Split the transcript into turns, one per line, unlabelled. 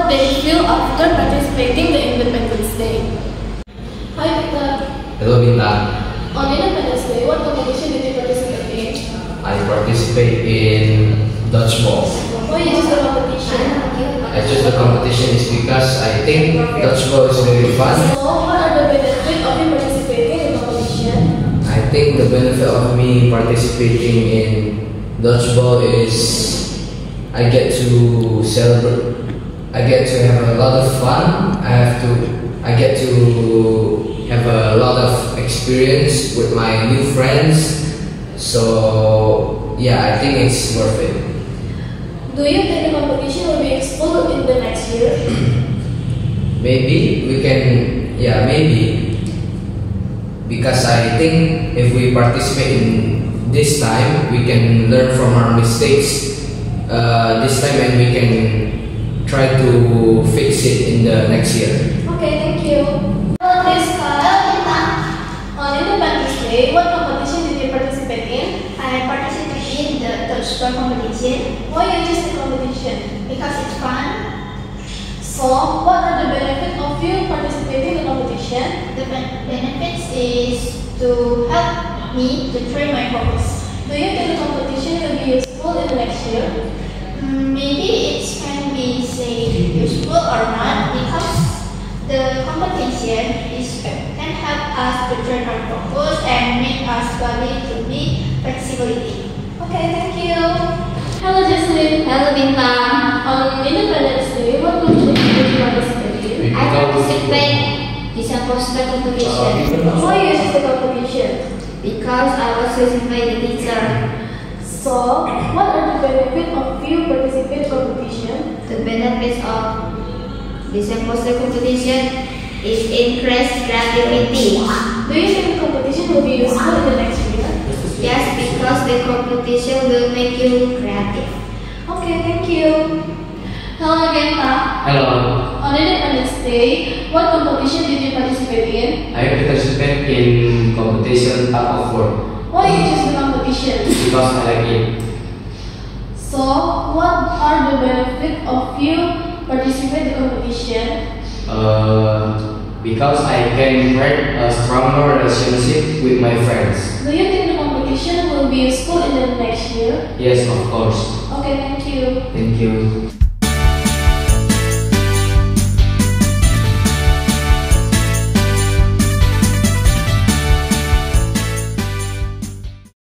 what they feel after participating the Independence Day. Hi Victor.
Hello Bintang.
On Independence Day, what competition did you participate in?
I participate in dodgeball.
Why you choose the competition?
I choose the competition is because I think dodgeball is very fun.
So, what are the benefits of you participating in the competition?
I think the benefit of me participating in dodgeball is I get to celebrate. I get to have a lot of fun. I get to have a lot of experience with my new friends. So yeah, I think it's worth it.
Do you think the competition will be useful in the next year?
Maybe we can, yeah, maybe. Because I think if we participate in this time, we can learn from our mistakes this time and we can try to fix it in the next year.
Okay, thank you. Hello, Miss Kyle. On Independence Day, what competition did you participate in?
I participated in the dodgeball competition
Why you choose the competition?
because it's fun.
So, what are the benefits of you participating in the competition?
The benefits is to help me to train my focus.
Do you think the competition will be useful in the next year?
Maybe it can be say useful or not because the competition can help us to train our focus and make us body to be flexibility.
Okay, thank you. Hello, Jesslyn.
Hello, Bintang.
On Independence Day, what competition did you participate in?
I participate in the poster competition
Why you choose the competition?
because I was chosen by the teacher.
So, what are the benefits of you participate in competition?
The benefits of this poster competition is increased creativity.
Do you think the competition will be useful in the next year?
Yes, because the competition will make you creative.
Okay, thank you. Hello again, Pa.
Hello,
On Independence Day, what competition did you participate in?
I participate in competition tug of war
Why you choose the competition?
because I like it.
So, what are the benefits of you participate in the competition?
Because I can create a stronger relationship with my friends.
Do you think the competition will be useful in the next year?
Yes, of course.
Okay, thank you.
Thank you.